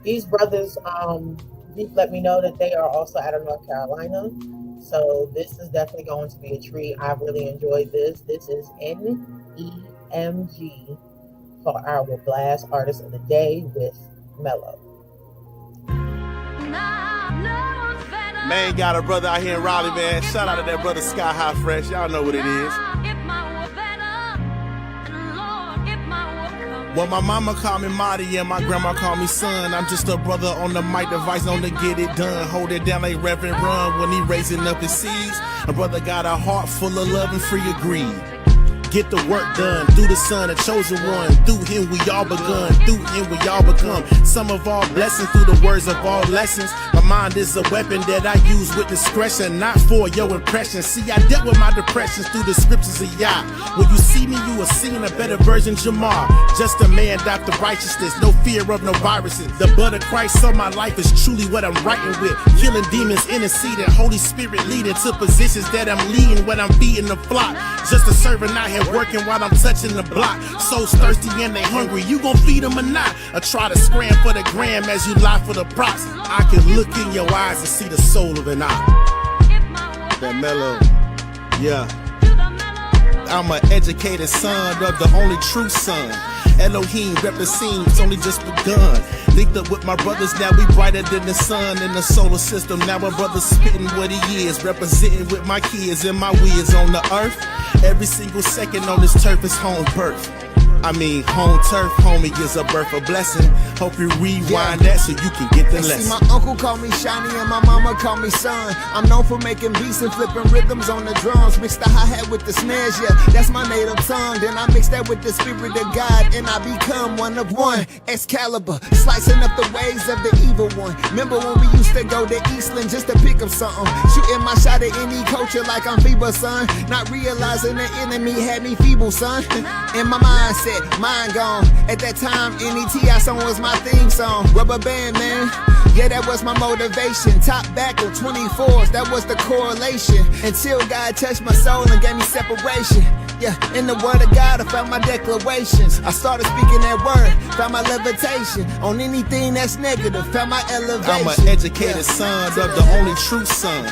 D: these brothers let me know that they are also out of North Carolina. So this is definitely going to be a treat. I really enjoyed this. This is NEMG. For our Blast Artist of the Day with Mellow.
E: Man, got a brother out here in Raleigh, man. Shout out to that brother Sky High Fresh. Y'all know what it is. Well, my mama called me Marty and my grandma called me son. I'm just a brother on the mic device, on to get it done. Hold it down like Reverend Run when he raising up his seeds. A brother got a heart full of love and free of greed. Get the work done through the Son, a chosen one. Through him we all begun, through him we all become. Some of all blessings through the words of all lessons. My mind is a weapon that I use with discretion, not for your impression. See, I dealt with my depressions through the scriptures of Yah. When you see me, you are seeing a better version Jamar. Just a man after righteousness, no fear of no viruses. The blood of Christ on my life is truly what I'm writing with. Killing demons, interceding, Holy Spirit leading to positions that I'm leading when I'm feeding the flock. Just a servant out here working while I'm touching the block. Souls thirsty and they hungry, you gon' feed them or not? Or try to scram for the gram as you lie for the props? I can look in your eyes and see the soul of an eye. That mellow, yeah. I'm an educated son of the only true son. Elohim representing, it's only just begun. Linked up with my brothers, now we brighter than the sun in the solar system. Now my brother's spitting what he is, representing with my kids and my weirds on the earth. Every single second on this turf is home birth. I mean, home turf, homie, is a birth of blessing. Hope you rewind that so you can get the lesson.
F: See, my uncle called me Shiny and my mama called me son. I'm known for making beats and flipping rhythms on the drums. Mix the hi-hat with the snares, yeah, that's my native tongue. Then I mix that with the spirit of God and I become one of one. Excalibur, slicing up the ways of the evil one. Remember when we used to go to Eastland just to pick up something? Shooting my shot at any culture like I'm feeble, son. Not realizing the enemy had me feeble, son. In my mindset, mind gone. At that time, NETI song was my theme song. Rubber band, man. Yeah, that was my motivation. Top back on 24s, that was the correlation. Until God touched my soul and gave me separation. Yeah, in the word of God, I found my declarations. I started speaking that word, found my levitation. On anything that's negative, found my elevation.
E: I'm an educated son of the only true son.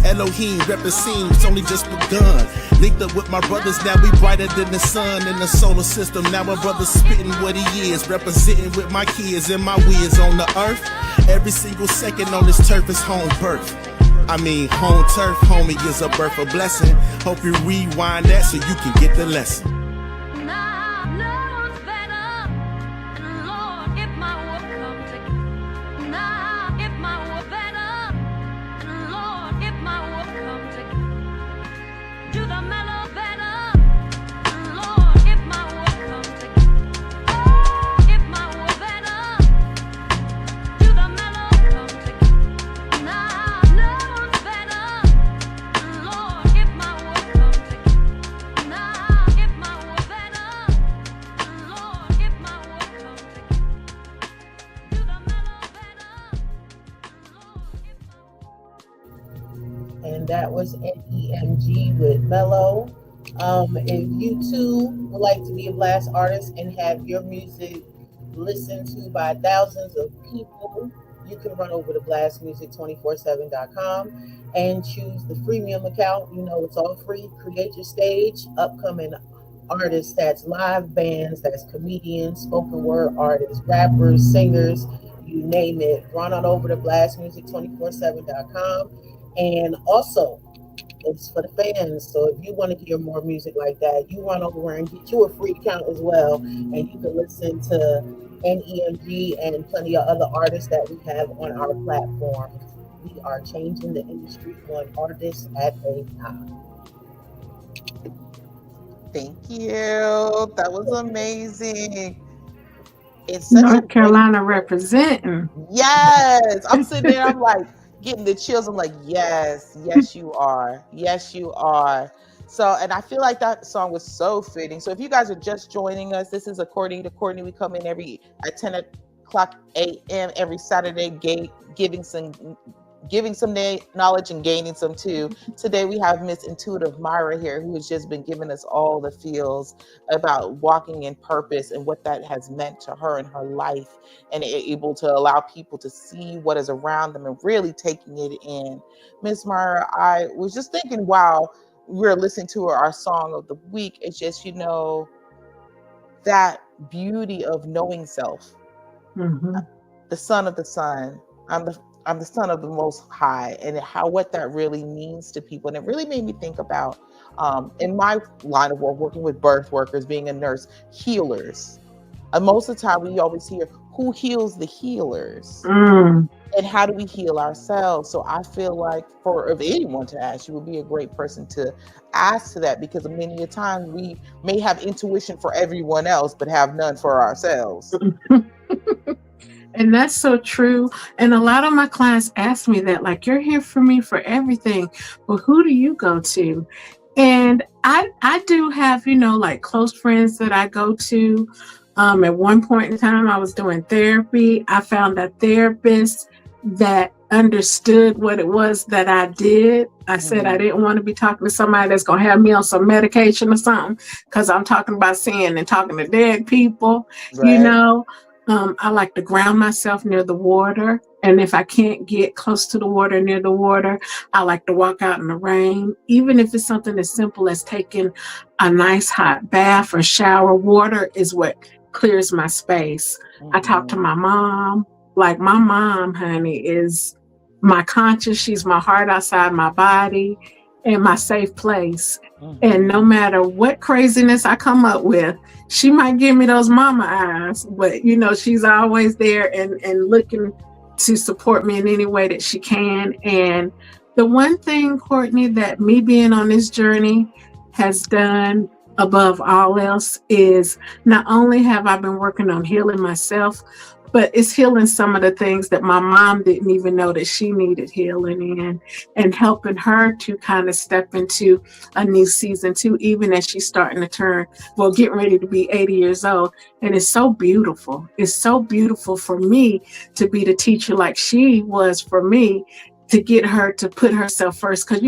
E: Elohim representing, it's only just begun. Linked up with my brothers, now we brighter than the sun in the solar system. Now my brother's spitting what he is, representing with my kids and my weirds on the earth. Every single second on this turf is home birth. I mean, home turf, homie, is a birth of blessing. Hope you rewind that so you can get the lesson.
D: And that was NEMG with Mellow. If you too would like to be a blast artist and have your music listened to by thousands of people, you can run over to blastmusic247.com and choose the freemium account. You know, it's all free. Create your stage, upcoming artists, that's live bands, that's comedians, spoken word artists, rappers, singers, you name it. Run on over to blastmusic247.com. And also, it's for the fans. So if you want to hear more music like that, you run over and get you a free account as well. And you can listen to NEMG and plenty of other artists that we have on our platform. We are changing the industry one artist at a time.
B: Thank you. That was amazing. It's
C: North Carolina representing.
B: Yes. I'm sitting there, I'm like getting the chills. I'm like, yes, you are. Yes, you are. So, and I feel like that song was so fitting. So if you guys are just joining us, this is According to Courtney. We come in at 10 o'clock a.m. every Saturday, giving some knowledge and gaining some too. Today we have Miss Intuitive Myra here, who has just been giving us all the feels about walking in purpose and what that has meant to her in her life, and able to allow people to see what is around them and really taking it in. Miss Myra, I was just thinking, wow, we're listening to our song of the week. It's just, that beauty of knowing self.
C: Mm-hmm.
B: The son of the sun. I'm the son of the Most High, and what that really means to people. And it really made me think about, in my line of work, working with birth workers, being a nurse, healers. And most of the time we always hear, who heals the healers? And how do we heal ourselves? So I feel like if anyone to ask, you would be a great person to ask to that, because many a time we may have intuition for everyone else, but have none for ourselves.
C: And that's so true. And a lot of my clients ask me that, like, you're here for me for everything, but who do you go to? And I do have, like close friends that I go to. At one point in time, I was doing therapy. I found a therapist that understood what it was that I did. I said I didn't want to be talking to somebody that's going to have me on some medication or something, because I'm talking about sin and talking to dead people,
B: Right.
C: I like to ground myself near the water. And if I can't get close to the water, near the water, I like to walk out in the rain. Even if it's something as simple as taking a nice hot bath or shower, water is what clears my space. I talk to my mom. Like, my mom, honey, is my conscience. She's my heart outside my body and my safe place. And no matter what craziness I come up with, she might give me those mama eyes, but she's always there and looking to support me in any way that she can. And the one thing, Courtney, that me being on this journey has done above all else is not only have I been working on healing myself, but it's healing some of the things that my mom didn't even know that she needed healing in, and helping her to kind of step into a new season too, even as she's starting to getting ready to be 80 years old. And it's so beautiful. It's so beautiful for me to be the teacher like she was for me, to get her to put herself first. Because,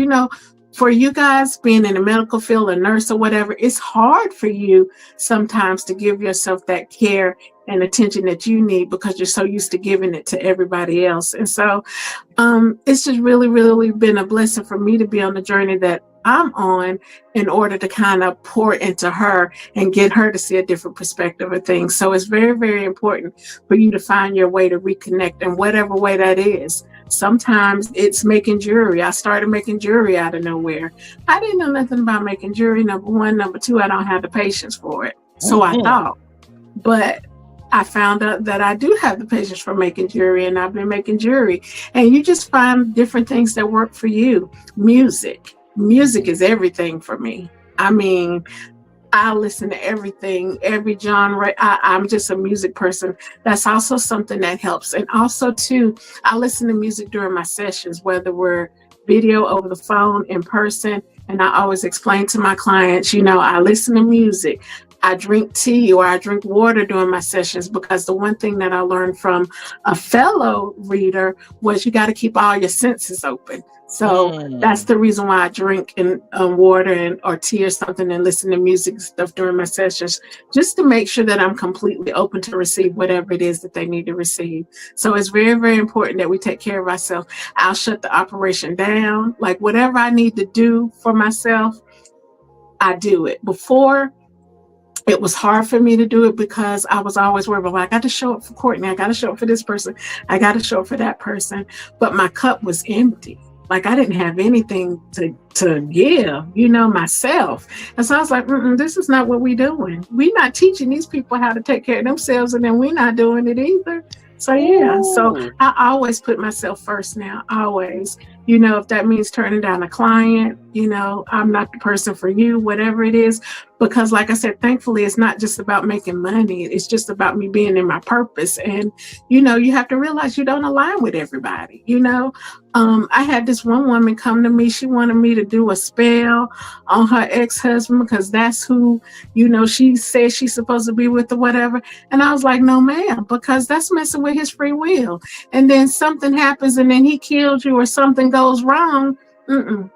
C: for you guys being in the medical field, a nurse or whatever, it's hard for you sometimes to give yourself that care and attention that you need because you're so used to giving it to everybody else. And so it's just really, really been a blessing for me to be on the journey that I'm on in order to kind of pour into her and get her to see a different perspective of things. So it's very, very important for you to find your way to reconnect in whatever way that is. Sometimes it's making jewelry. I started making jewelry out of nowhere. I didn't know nothing about making jewelry, number one. Number two, I don't have the patience for it. So I thought, but I found out that I do have the patience for making jewelry, and I've been making jewelry. And you just find different things that work for you. Music is everything for me. I mean, I listen to everything, every genre. I'm just a music person. That's also something that helps. And also too, I listen to music during my sessions, whether we're video, over the phone, in person. And I always explain to my clients, I listen to music. I drink tea or I drink water during my sessions, because the one thing that I learned from a fellow reader was you got to keep all your senses open. So that's the reason why I drink water or tea or something and listen to music and stuff during my sessions, just to make sure that I'm completely open to receive whatever it is that they need to receive. So it's very, very important that we take care of ourselves. I'll shut the operation down. Like whatever I need to do for myself, I do it. Before, it was hard for me to do it because I was always worried, well, I got to show up for Courtney. I got to show up for this person. I got to show up for that person. But my cup was empty. Like I didn't have anything to give, myself. And so I was like, this is not what we're doing. We're not teaching these people how to take care of themselves, and then we're not doing it either. So yeah, so I always put myself first now, always. If that means turning down a client, I'm not the person for you, whatever it is. Because like I said, thankfully, it's not just about making money. It's just about me being in my purpose. And, you have to realize you don't align with everybody. I had this one woman come to me. She wanted me to do a spell on her ex-husband because that's who, she says she's supposed to be with or whatever. And I was like, no, ma'am, because that's messing with his free will. And then something happens and then he killed you or something goes wrong.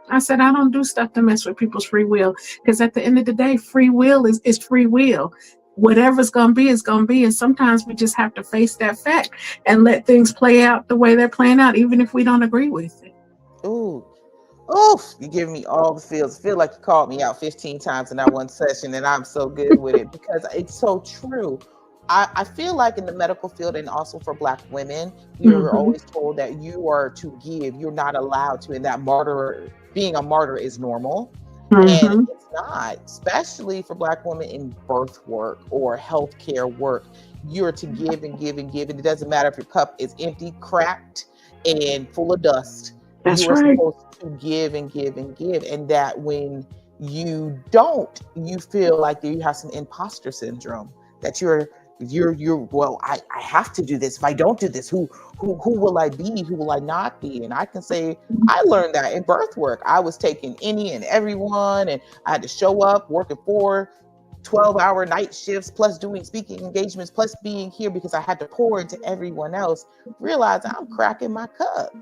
C: I said, I don't do stuff to mess with people's free will, because at the end of the day, free will is free will. Whatever's going to be is going to be. And sometimes we just have to face that fact and let things play out the way they're playing out, even if we don't agree with it.
B: Ooh, you're giving me all the feels. I feel like you called me out 15 times in that one session, and I'm so good with it because it's so true. I feel like in the medical field, and also for Black women, you're always told that you are to give. You're not allowed to, and that being a martyr is normal. And it's not, especially for Black women in birth work or healthcare work. You're to give and give and give. And it doesn't matter if your cup is empty, cracked, and full of dust.
C: That's
B: you are
C: right.
B: supposed to give and give and give. And that when you don't, you feel like you have some imposter syndrome, that you're well, I have to do this. If I don't do this, who will I be? Who will I not be? And I can say I learned that in birth work. I was taking any and everyone, and I had to show up working 4 12-hour night shifts, plus doing speaking engagements, plus being here because I had to pour into everyone else. Realize I'm cracking my cup.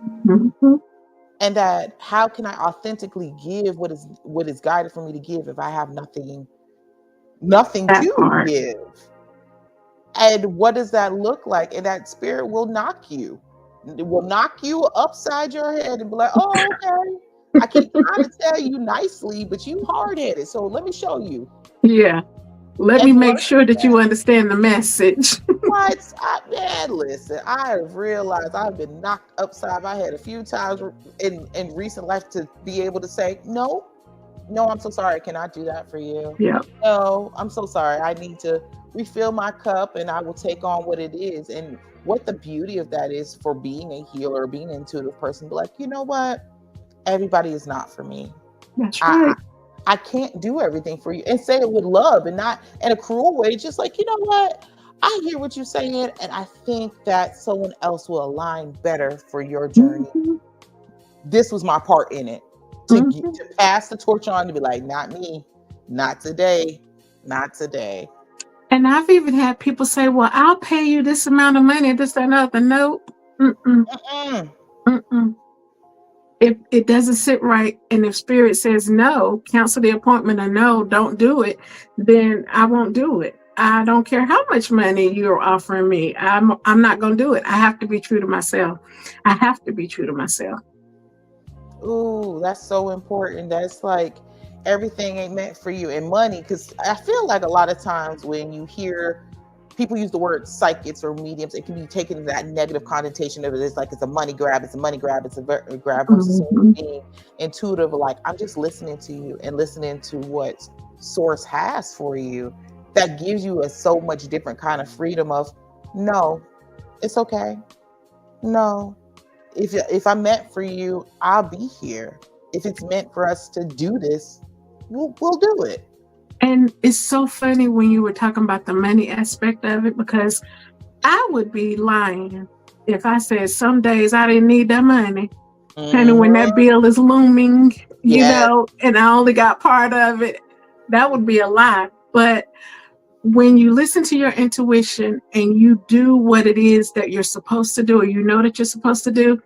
B: And that how can I authentically give what is guided for me to give if I have nothing to give? And what does that look like? And that spirit will knock you. It will knock you upside your head and be like, oh, okay. I keep trying to tell you nicely, but you hard-headed. So let me show you.
C: Yeah. Let me make sure that you understand the message.
B: What? Listen, I have realized I've been knocked upside my head a few times in recent life to be able to say, no, I'm so sorry. I cannot do that for you.
C: Yeah.
B: No, I'm so sorry. I need to refill my cup and I will take on what it is. And what the beauty of that is for being a healer, being an intuitive person, be like, you know what? Everybody is not for me.
C: That's right.
B: I can't do everything for you, and say it with love and not in a cruel way. Just like, you know what? I hear what you're saying, and I think that someone else will align better for your journey. This was my part in it. To pass the torch on, to be like, not me, not today, not today.
C: And I've even had people say, well, I'll pay you this amount of money, this, that, and other. Nope. If it doesn't sit right, and if spirit says no, cancel the appointment, or no, don't do it, then I won't do it. I don't care how much money you're offering me. I'm not going to do it. I have to be true to myself. I have to be true to myself.
B: Ooh, that's so important. That's like everything ain't meant for you. And money, because I feel like a lot of times when you hear people use the word psychics or mediums, it can be taken in that negative connotation of it. It's like it's a money grab, it's a money grab, it's a grab versus being intuitive, like I'm just listening to you and listening to what source has for you. That gives you a so much different kind of freedom of, no, it's okay. No, if I'm meant for you, I'll be here. If it's meant for us to do this, we'll do it.
C: And it's so funny when you were talking about the money aspect of it, because I would be lying if I said some days I didn't need that money. And when that bill is looming, you know, and I only got part of it, that would be a lie. But when you listen to your intuition and you do what it is that you're supposed to do, or you know that you're supposed to do,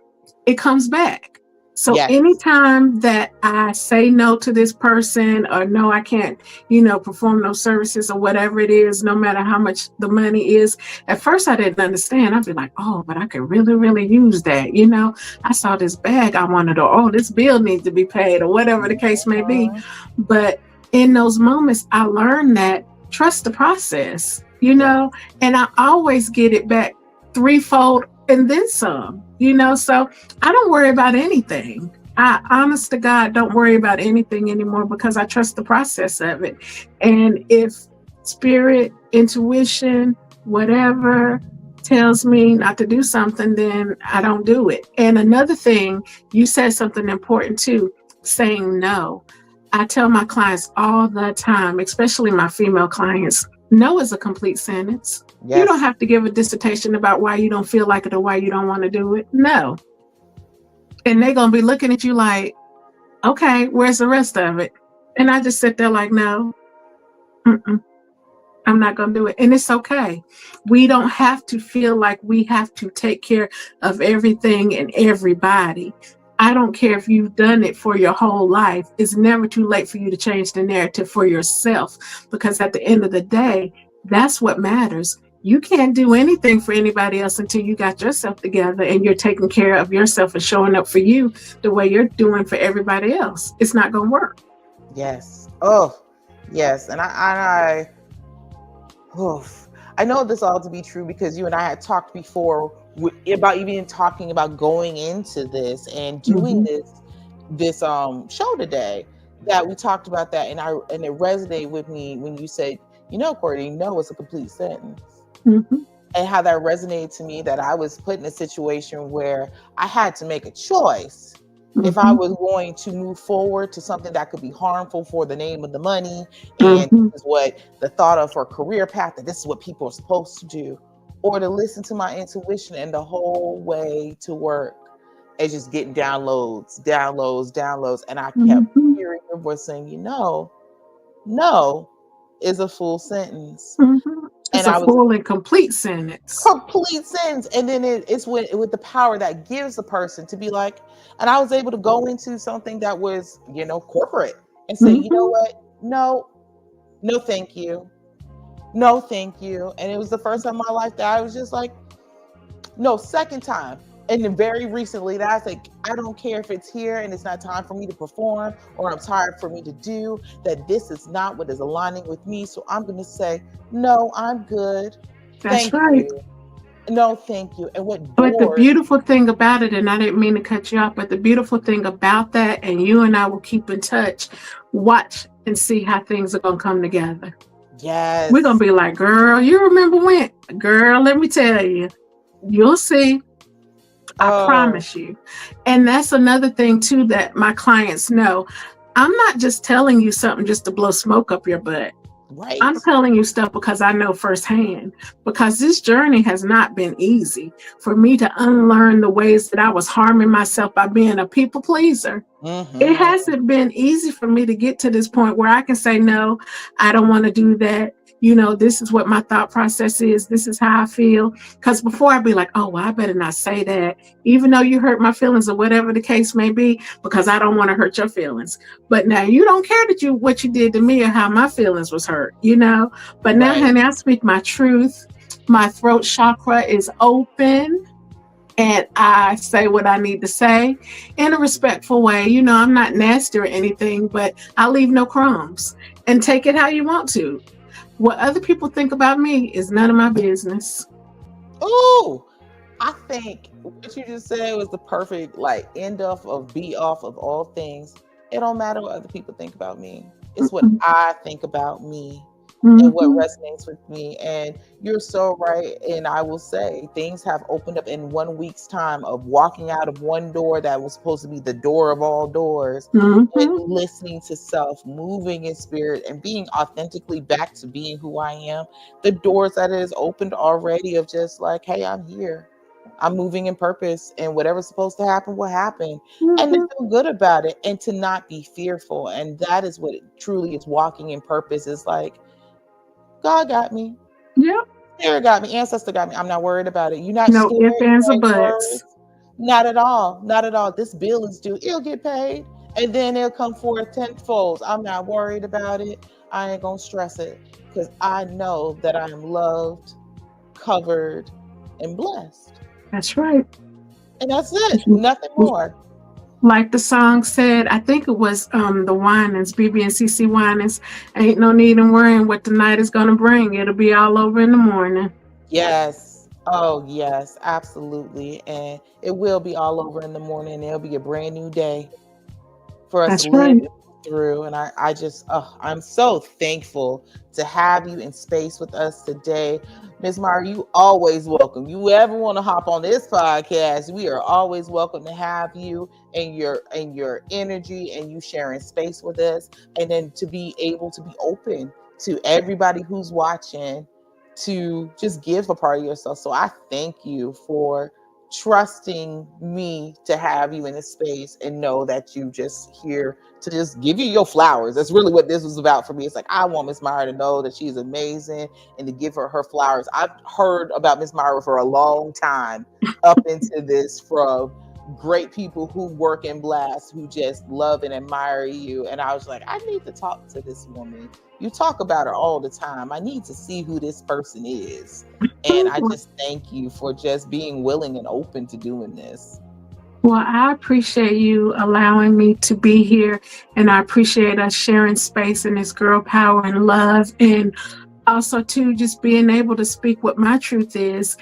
C: it comes back. So anytime that I say no to this person, or no, I can't, you know, perform those services or whatever it is, no matter how much the money is, at first I didn't understand. I'd be like, oh, but I could really, really use that. You know, I saw this bag I wanted, or oh, this bill needs to be paid, or whatever the case may be. But in those moments, I learned that trust the process, you know, and I always get it back threefold and then some, you know, so I don't worry about anything. I, honest to God, don't worry about anything anymore, because I trust the process of it. And if spirit, intuition, whatever tells me not to do something, then I don't do it. And another thing, you said something important too, saying no. I tell my clients all the time, especially my female clients, no is a complete sentence. Yes. You don't have to give a dissertation about why you don't feel like it or why you don't want to do it. No. And they're going to be looking at you like, okay, where's the rest of it? And I just sit there like, no, I'm not going to do it. And it's okay. We don't have to feel like we have to take care of everything and everybody. I don't care if you've done it for your whole life. It's never too late for you to change the narrative for yourself, because at the end of the day, that's what matters. You can't do anything for anybody else until you got yourself together and you're taking care of yourself and showing up for you the way you're doing for everybody else. It's not going to work.
B: Yes. Oh, yes. And I know this all to be true, because you and I had talked before about even talking about going into this and doing this show today, that we talked about that, and it resonated with me when you said, you know, Courtney, no is a complete sentence. And how that resonated to me, that I was put in a situation where I had to make a choice. If I was going to move forward to something that could be harmful for the name of the money, and this is what the thought of for a career path, that this is what people are supposed to do, or to listen to my intuition, and the whole way to work is just getting downloads. And I kept hearing your voice saying, you know, no is a full sentence.
C: It's a full and complete sentence.
B: Complete sentence. And then it's with the power that gives the person to be like, and I was able to go into something that was, you know, corporate, and say, you know what? No, thank you. No, thank you. And it was the first time in my life that I was just like, no, second time. And then very recently that I was like, I don't care if it's here and it's not time for me to perform, or I'm tired for me to do, that this is not what is aligning with me. So I'm going to say, no, I'm good.
C: That's right.
B: You. No, thank you. And
C: but the beautiful thing about it, and I didn't mean to cut you off, but the beautiful thing about that, and you and I will keep in touch, watch and see how things are going to come together.
B: Yes.
C: We're going to be like, girl, you remember when? Girl, let me tell you, you'll see. I promise you. And that's another thing too, that my clients know. I'm not just telling you something just to blow smoke up your butt.
B: Right.
C: I'm telling you stuff because I know firsthand, because this journey has not been easy for me to unlearn the ways that I was harming myself by being a people pleaser. It hasn't been easy for me to get to this point where I can say, no, I don't want to do that. this is what my thought process is. This is how I feel. Because before I'd be like, oh, well, I better not say that, even though you hurt my feelings or whatever the case may be, because I don't want to hurt your feelings. But now you don't care what you did to me or how my feelings was hurt, But now, honey, I speak my truth. My throat chakra is open. And I say what I need to say in a respectful way. I'm not nasty or anything, but I leave no crumbs, and take it how you want to. What other people think about me is none of my business.
B: Oh, I think what you just said was the perfect end off of be off of all things. It don't matter what other people think about me. It's what I think about me. And what resonates with me. And you're so right. And I will say things have opened up in 1 week's time of walking out of one door that was supposed to be the door of all doors, and listening to self, moving in spirit, and being authentically back to being who I am. The doors that it has opened already of just like, hey, I'm here. I'm moving in purpose, and whatever's supposed to happen will happen. And to feel good about it and to not be fearful. And that is what it truly is. Walking in purpose is like, God got me.
C: Yep.
B: Spirit got me. Ancestor got me. I'm not worried about it. You're not
C: no
B: scared.
C: ifs, ands, or buts.
B: Not at all. Not at all. This bill is due. It'll get paid. And then it'll come forth tenfold. I'm not worried about it. I ain't going to stress it. Because I know that I am loved, covered, and blessed.
C: That's right.
B: And that's it. Nothing more.
C: Like the song said, I think it was the Winans, BB and CC Winans, ain't no need in worrying what the night is going to bring. It'll be all over in the morning.
B: Yes. Oh, yes, absolutely. And it will be all over in the morning. It'll be a brand new day for us to live through. And I'm so thankful to have you in space with us today. Ms. Myra, you always welcome. You ever want to hop on this podcast, we are always welcome to have you and your energy and you sharing space with us. And then to be able to be open to everybody who's watching to just give a part of yourself. So I thank you for trusting me to have you in this space and know that you just here to just give you your flowers. That's really what this was about for me. It's like, I want Miss Myra to know that she's amazing and to give her flowers. I've heard about Miss Myra for a long time up into this from great people who work in Blast, who just love and admire you. And I was like, I need to talk to this woman. You talk about her all the time. I need to see who this person is. And I just thank you for just being willing and open to doing this.
C: Well, I appreciate you allowing me to be here. And I appreciate us sharing space in this girl power and love. And also, too, just being able to speak what my truth is.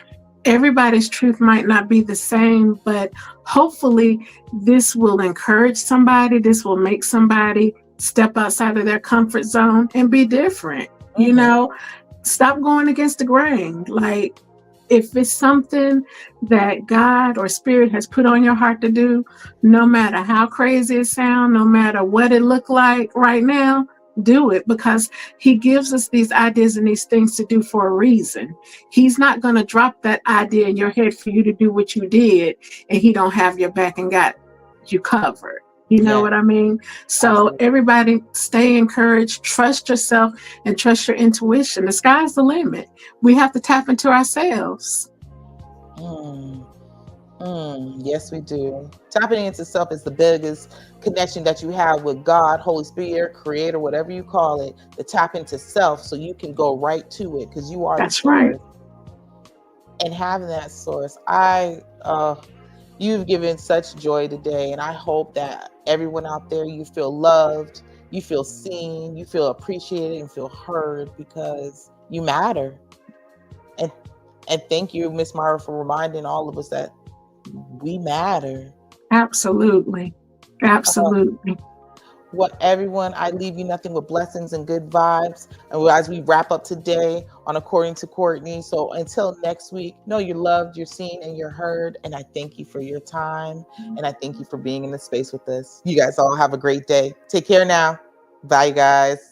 C: Everybody's truth might not be the same, but hopefully this will encourage somebody. This will make somebody step outside of their comfort zone and be different. Stop going against the grain. Like, if it's something that God or Spirit has put on your heart to do, no matter how crazy it sounds, no matter what it look like right now, do it, because He gives us these ideas and these things to do for a reason. He's not going to drop that idea in your head for you to do what you did and He don't have your back and got you covered. You know what I mean? So absolutely. Everybody stay encouraged, trust yourself and trust your intuition. The sky's the limit. We have to tap into ourselves.
B: Yes, we do. Tapping into self is the biggest connection that you have with God, Holy Spirit, Creator, whatever you call it, to tap into self so you can go right to it because you are
C: That's
B: the source.
C: Right.
B: And having that source, you've given such joy today, and I hope that everyone out there, you feel loved, you feel seen, you feel appreciated, and feel heard because you matter. And thank you, Miss Myra, for reminding all of us that we matter.
C: Absolutely. Absolutely.
B: Everyone, I leave you nothing but blessings and good vibes. And as we wrap up today on According to Courtney. So until next week, know you're loved, you're seen, and you're heard. And I thank you for your time. And I thank you for being in the space with us. You guys all have a great day. Take care now. Bye, guys.